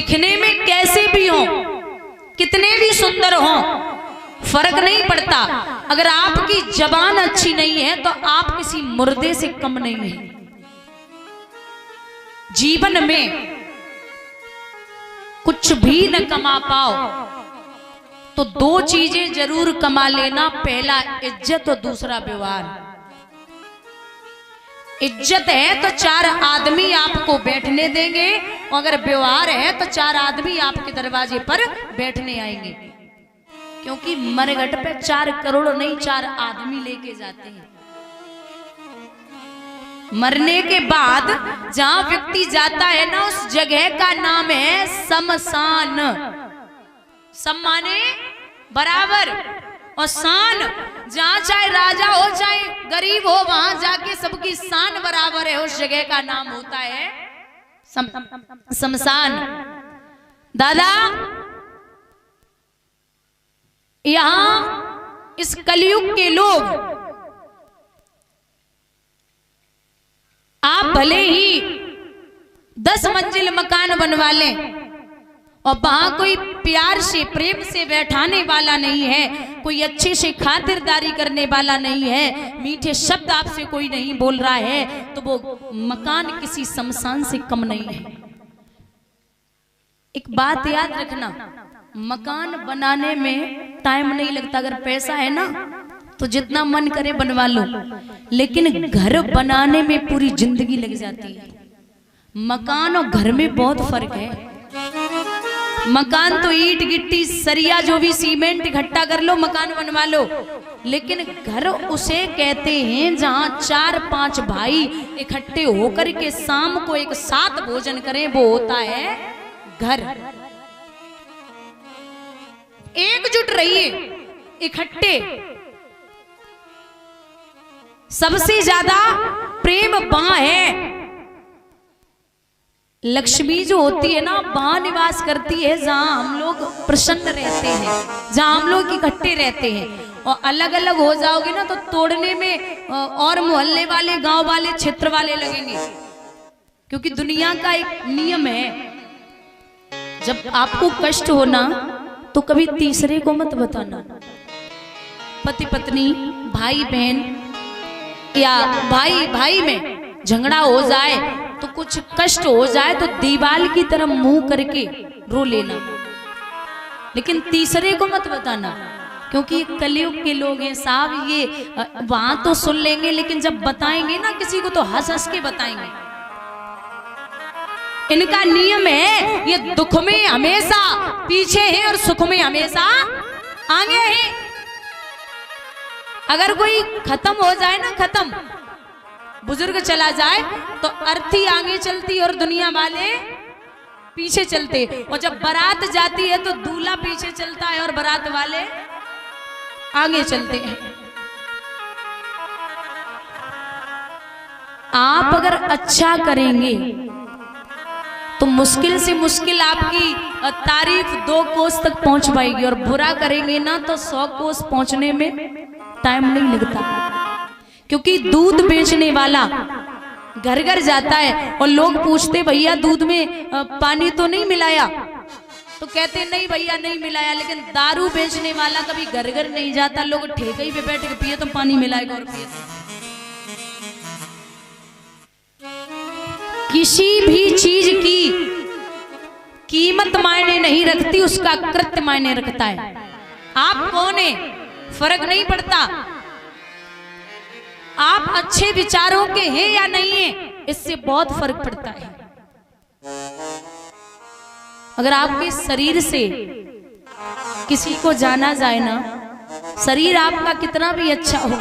दिखने में कैसे भी हो, कितने भी सुंदर हो, फर्क नहीं पड़ता। अगर आपकी जबान अच्छी नहीं है तो आप किसी मुर्दे से कम नहीं है। जीवन में कुछ भी न कमा पाओ तो दो चीजें जरूर कमा लेना, पहला इज्जत और दूसरा व्यवहार। इज्जत है तो चार आदमी आपको बैठने देंगे, और अगर व्यवहार है तो चार आदमी आपके दरवाजे पर बैठने आएंगे। क्योंकि मरघट पे 4 करोड़ नहीं 4 आदमी लेके जाते हैं। मरने के बाद जहां व्यक्ति जाता है ना, उस जगह का नाम है शमशान। सम माने बराबर, और शान, जहां चाहे राजा हो चाहे गरीब हो, वहां जाके सबकी शान बराबर है, उस जगह का नाम होता है शमशान। दादा, यहां इस कलयुग के लोग, आप भले ही 10 मंजिल मकान बनवा लें और वहां कोई प्यार से प्रेम से बैठाने वाला नहीं है, कोई अच्छे से खातिरदारी करने वाला नहीं है, मीठे शब्द आपसे कोई नहीं बोल रहा है, तो वो मकान किसी शमशान से कम नहीं है। एक बात याद रखना, मकान बनाने में टाइम नहीं लगता। अगर पैसा है ना तो जितना मन करे बनवा लो, लेकिन घर बनाने में पूरी जिंदगी लग जाती है। मकान और घर में बहुत फर्क है। मकान तो ईंट गिट्टी सरिया जो भी सीमेंट इकट्ठा कर लो, मकान बनवा लो, लेकिन घर उसे कहते हैं जहां 4-5 भाई इकट्ठे होकर के शाम को एक साथ भोजन करें, वो होता है घर। एकजुट रहिए, इकट्ठे। सबसे ज्यादा प्रेम वहां है, लक्ष्मी जो होती है ना, वहां निवास करती है जहां हम लोग प्रसन्न रहते हैं, जहां हम लोग इकट्ठे रहते हैं। और अलग अलग हो जाओगे ना तो तोड़ने में और मोहल्ले वाले, गांव वाले, क्षेत्र वाले लगेंगे। क्योंकि दुनिया का एक नियम है, जब आपको कष्ट होना तो कभी तीसरे को मत बताना। पति पत्नी, भाई बहन या भाई भाई में झगड़ा हो जाए तो कुछ कष्ट हो जाए तो दीवार की तरफ मुंह करके रो लेना, लेकिन तीसरे को मत बताना। क्योंकि ये कलयुग के लोग हैं साहब, ये वहां तो सुन लेंगे, लेकिन जब बताएंगे ना किसी को तो हंस हंस के बताएंगे। इनका नियम है, ये दुख में हमेशा पीछे हैं और सुख में हमेशा आगे हैं। अगर कोई खत्म हो जाए ना, खत्म बुजुर्ग चला जाए तो अर्थी आगे चलती और दुनिया वाले पीछे चलते। और जब बारात जाती है तो दूल्हा पीछे चलता है और बारात वाले आगे चलते हैं। आप अगर अच्छा करेंगे तो मुश्किल से मुश्किल आपकी तारीफ 2 कोस तक पहुंच पाएगी, और बुरा करेंगे ना तो 100 कोस पहुंचने में टाइम नहीं लगता। क्योंकि दूध बेचने वाला घर घर जाता है और लोग पूछते भैया दूध में पानी तो नहीं मिलाया, तो कहते नहीं भैया नहीं मिलाया। लेकिन दारू बेचने वाला कभी घर घर नहीं जाता, लोग ठेके पे बैठ के पिए तो पानी मिलाएगा और पिए। किसी भी चीज की कीमत मायने नहीं रखती, उसका कृत्य मायने रखता है। आप कौन है फर्क नहीं पड़ता, आप अच्छे विचारों के हैं या नहीं है, इससे बहुत फर्क पड़ता है। अगर आपके शरीर से किसी को जाना जाए ना, शरीर आपका कितना भी अच्छा हो,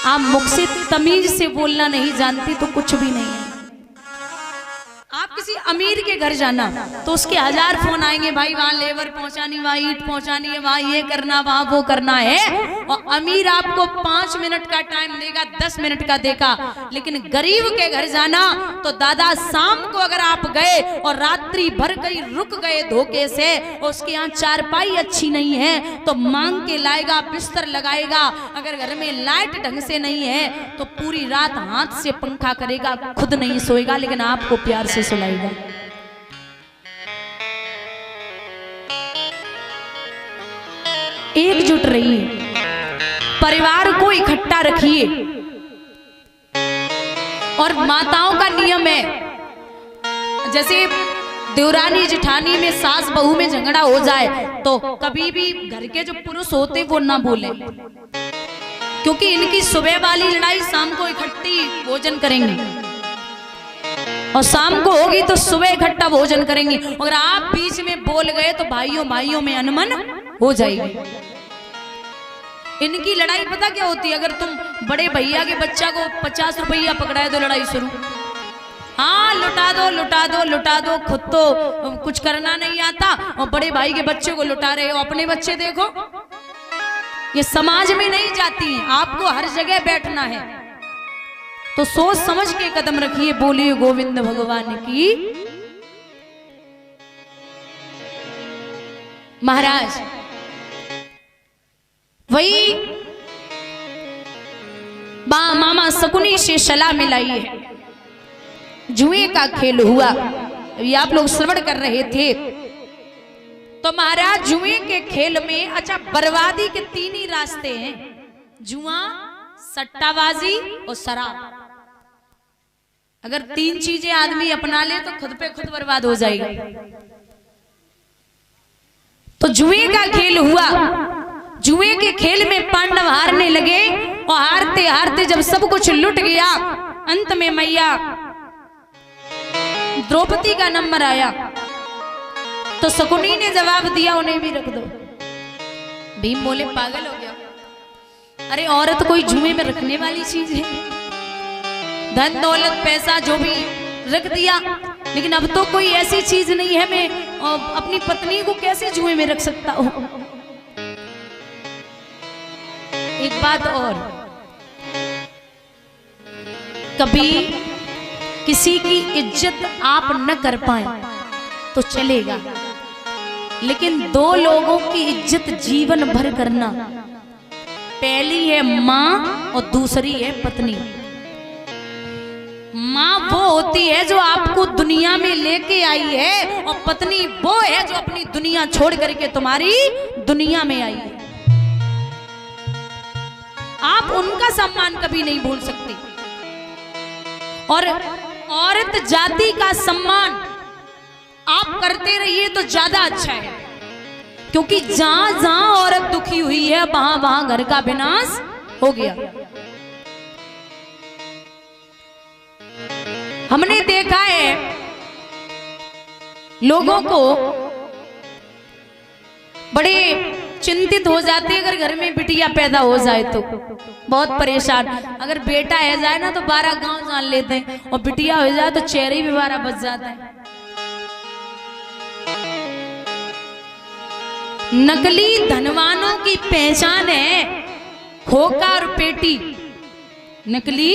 आप मुख से तमीज से बोलना नहीं जानती तो कुछ भी नहीं है। आप किसी अमीर के घर जाना तो उसके 1000 फोन आएंगे, भाई वहां लेबर पहुंचानी, वहां ईंट पहुंचानी है, वहां ये करना, वहां वो करना है। और अमीर आपको 5 मिनट का टाइम देगा, 10 मिनट का देगा। लेकिन गरीब के घर जाना तो दादा शाम को अगर आप गए और रात्रि भर कहीं रुक गए धोखे से, और उसके यहाँ चारपाई अच्छी नहीं है तो मांग के लाएगा, बिस्तर लगाएगा। अगर घर में लाइट ढंग से नहीं है तो पूरी रात हाथ से पंखा करेगा, खुद नहीं सोएगा लेकिन आपको प्यार से सुलाएगा। एकजुट रहिए, परिवार को इकट्ठा रखिए। और माताओं का नियम है, जैसे देवरानी जेठानी में सास बहू में झगड़ा हो जाए तो कभी भी घर के जो पुरुष होते वो ना बोले, क्योंकि इनकी सुबह वाली लड़ाई शाम को इकट्ठी भोजन करेंगे और शाम को होगी तो सुबह इकट्ठा भोजन करेंगे। अगर आप बीच में बोल गए तो भाइयों भाइयों में अनमन हो जाएगी। इनकी लड़ाई पता क्या होती है, अगर तुम बड़े भैया के बच्चा को 50 रुपया पकड़ाए तो लड़ाई शुरू। हाँ, लुटा दो लुटा दो लुटा दो, खुद तो कुछ करना नहीं आता और बड़े भाई के बच्चे को लुटा रहे हो। अपने बच्चे देखो, ये समाज में नहीं जाती, आपको हर जगह बैठना है। तो सोच समझ के कदम रखिए। बोलिए गोविंद भगवान की। महाराज वही मामा शकुनी से सलाह मिलाई है। जुए का खेल हुआ, ये आप लोग श्रवण कर रहे थे। तो महाराज जुए के खेल में अच्छा बर्बादी के 3 ही रास्ते हैं, जुआ, सट्टाबाजी और शराब। अगर 3 चीजें आदमी अपना ले तो खुद पे खुद बर्बाद हो जाएगा। तो जुए का खेल हुआ, जुए के खेल में पांडव हारने लगे और हारते हारते जब सब कुछ लुट गया, अंत में मैया द्रौपदी का नंबर आया तो शकुनी ने जवाब दिया, उन्हें भी रख दो। भीम बोले पागल हो गया, अरे औरत कोई जुए में रखने वाली चीज है? धन दौलत पैसा जो भी रख दिया, लेकिन अब तो कोई ऐसी चीज नहीं है, मैं अपनी पत्नी को कैसे जुए में रख सकता हूं। एक बात और, कभी किसी की इज्जत आप न कर पाए तो चलेगा, लेकिन 2 लोगों की इज्जत जीवन भर करना, पहली है माँ और दूसरी है पत्नी। माँ वो होती है जो आपको दुनिया में लेके आई है और पत्नी वो है जो अपनी दुनिया छोड़ करके तुम्हारी दुनिया में आई है। आप उनका सम्मान कभी नहीं भूल सकते। और औरत जाति का सम्मान आप करते रहिए तो ज्यादा अच्छा है, क्योंकि जहां जहां औरत दुखी हुई है वहां वहां घर का विनाश हो गया। हमने देखा है लोगों को बड़े चिंतित हो जाते अगर घर में बिटिया पैदा हो जाए तो, बहुत परेशान। अगर बेटा है जाए ना तो 12 गांव जान लेते हैं, और बिटिया हो जाए तो चेहरे भी 12 बज जाता है। नकली धनवानों की पहचान है खोखा और पेटी। नकली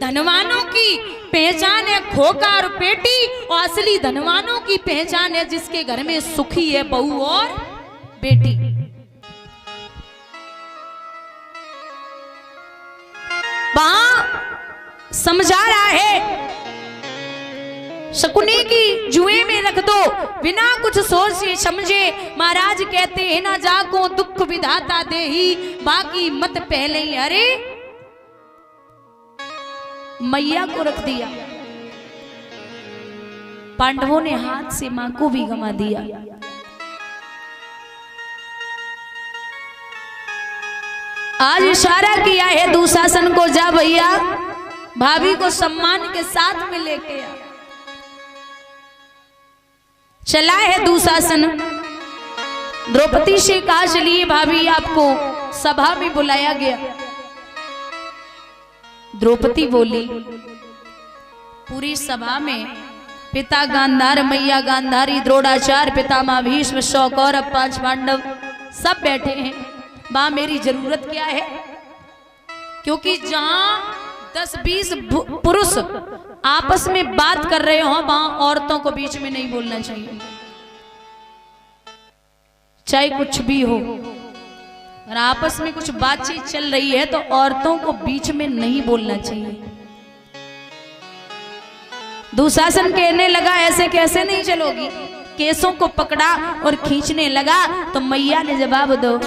धनवानों की पहचान है खोखा और पेटी, और असली धनवानों की पहचान है जिसके घर में सुखी है बहू और बेटी। वहां समझा रहा है शकुनी की जुए में रख दो, बिना कुछ सोचे समझे। महाराज कहते हैं ना जाको दुख विधाता देही, बाकी मत पहले ही। अरे मैया को रख दिया, पांडवों ने हाथ से मां को भी गंवा दिया। आज इशारा किया है दुशासन को, जा भैया भाभी को सम्मान के साथ में लेके आ। चला है दुशासन, द्रौपदी से कहा चलिए भाभी आपको सभा में बुलाया गया। द्रौपदी बोली, पूरी सभा में पिता गांधार, मैया गांधारी, द्रोणाचार्य, पितामह भीष्म, 100 कौरव, 5 पांडव सब बैठे हैं। मां मेरी जरूरत क्या है? क्योंकि जहां 10-20 पुरुष आपस में बात कर रहे हो वहां औरतों को बीच में नहीं बोलना चाहिए, चाहे कुछ भी हो। अगर आपस में कुछ बातचीत चल रही है तो औरतों को बीच में नहीं बोलना चाहिए। दुशासन कहने लगा ऐसे कैसे नहीं चलोगी, केसों को पकड़ा और खींचने लगा। तो मैया ने जवाब दो,